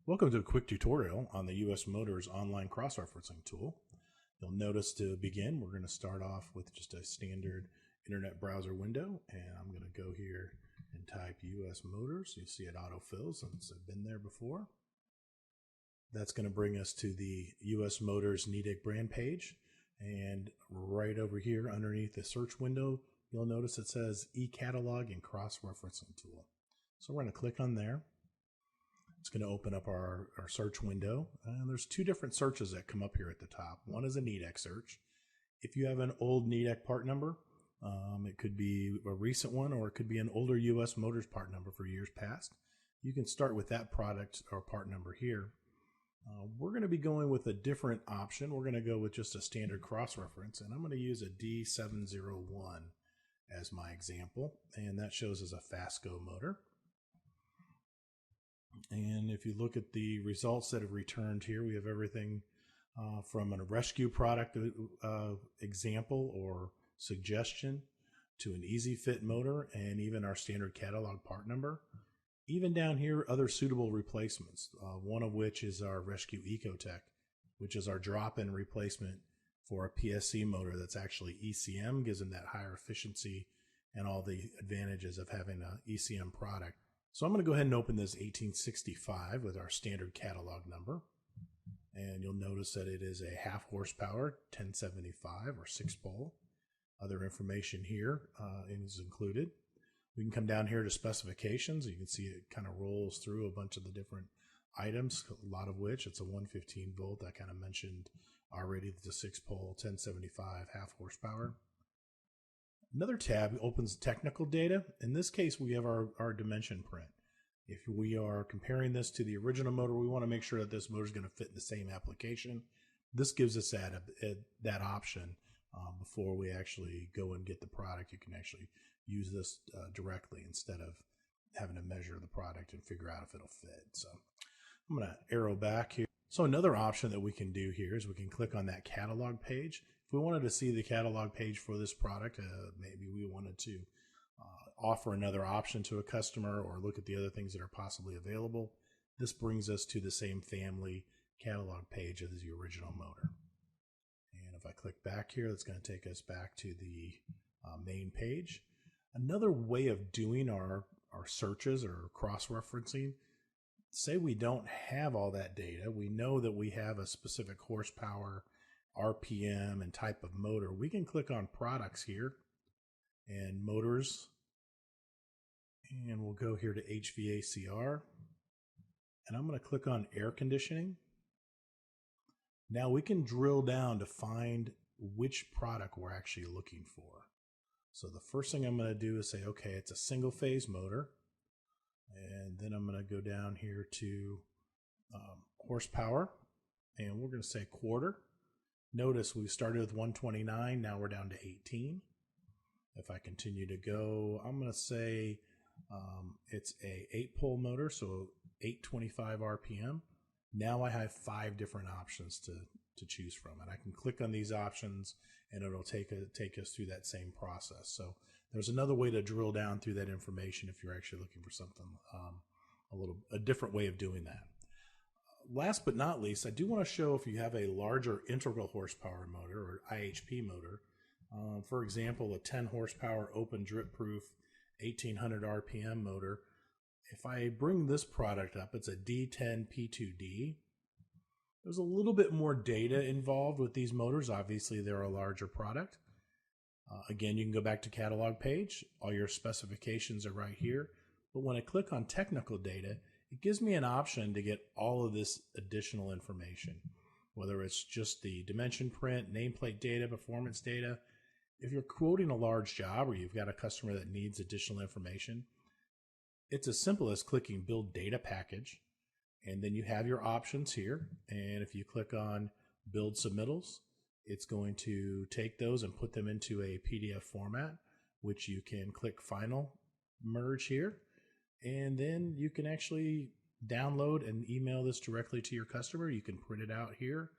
Welcome to a quick tutorial on the US Motors online cross-referencing tool. You'll notice to begin, we're going to start off with just a standard internet browser window, and I'm going to go here and type US Motors. You see it autofills since I've been there before. That's going to bring us to the US Motors Nidec brand page, and right over here underneath the search window, you'll notice it says e-catalog and cross-referencing tool. So we're going to click on there. It's going to open up our search window. And there's two different searches that come up here at the top. One is a Nidec search. If you have an old Nidec part number, it could be a recent one, or it could be an older US Motors part number for years past. You can start with that product or part number here. We're going to be going with a different option. We're going to go with just a standard cross-reference, and I'm going to use a D701 as my example, and that shows as a Fastco motor. And if you look at the results that have returned here, we have everything from a rescue product example or suggestion to an easy fit motor, and even our standard catalog part number. Even down here, other suitable replacements, one of which is our Rescue Ecotech, which is our drop-in replacement for a PSC motor that's actually ECM, gives them that higher efficiency and all the advantages of having an ECM product. So I'm going to go ahead and open this 1865 with our standard catalog number. And you'll notice that it is a half horsepower 1075 or 6-pole. Other information here is included. We can come down here to specifications. You can see it kind of rolls through a bunch of the different items, a lot of which it's a 115 volt. I kind of mentioned already the 6-pole 1075 half horsepower. Another tab opens technical data. In this case, we have our dimension print. If we are comparing this to the original motor, we want to make sure that this motor is going to fit in the same application. This gives us that option before we actually go and get the product. You can actually use this directly instead of having to measure the product and figure out if it'll fit. So I'm going to arrow back here. So another option that we can do here is we can click on that catalog page. If we wanted to see the catalog page for this product, maybe we wanted to offer another option to a customer or look at the other things that are possibly available, this brings us to the same family catalog page as the original motor. And if I click back here, that's going to take us back to the main page. Another way of doing our searches or cross-referencing, say we don't have all that data, we know that we have a specific horsepower, RPM, and type of motor. We can click on products here and motors, and we'll go here to HVACR, and I'm going to click on air conditioning. Now we can drill down to find which product we're actually looking for. So the first thing I'm going to do is say, okay, it's a single phase motor, and then I'm going to go down here to horsepower, and we're going to say quarter. Notice we started with 129, now we're down to 18. If I continue to go, I'm going to say it's a 8-pole motor, so 825 RPM. Now I have 5 different options to choose from, and I can click on these options and it'll take us through that same process. So there's another way to drill down through that information if you're actually looking for something, a different way of doing that. Last but not least, I do want to show if you have a larger integral horsepower motor or IHP motor, for example, a 10 horsepower open drip proof 1800 RPM motor. If I bring this product up, it's a D10P2D. There's a little bit more data involved with these motors. Obviously, they're a larger product. Again, you can go back to catalog page. All your specifications are right here. But when I click on technical data, it gives me an option to get all of this additional information, whether it's just the dimension print, nameplate data, performance data. If you're quoting a large job or you've got a customer that needs additional information, it's as simple as clicking Build Data Package, and then you have your options here. And if you click on Build Submittals, it's going to take those and put them into a PDF format, which you can click Final Merge here. And then you can actually download and email this directly to your customer. You can print it out here.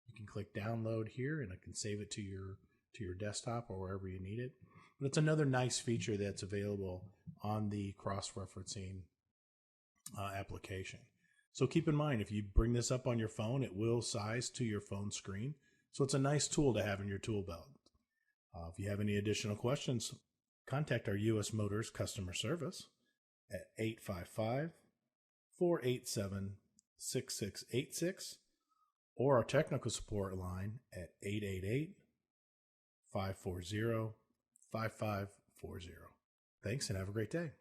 You can click download here, and it can save it to your desktop or wherever you need it. But it's another nice feature that's available on the cross-referencing application. So keep in mind, if you bring this up on your phone, it will size to your phone screen. So it's a nice tool to have in your tool belt. If you have any additional questions, contact our U.S. Motors customer service at 855-487-6686 or our technical support line at 888-540-5540. Thanks and have a great day.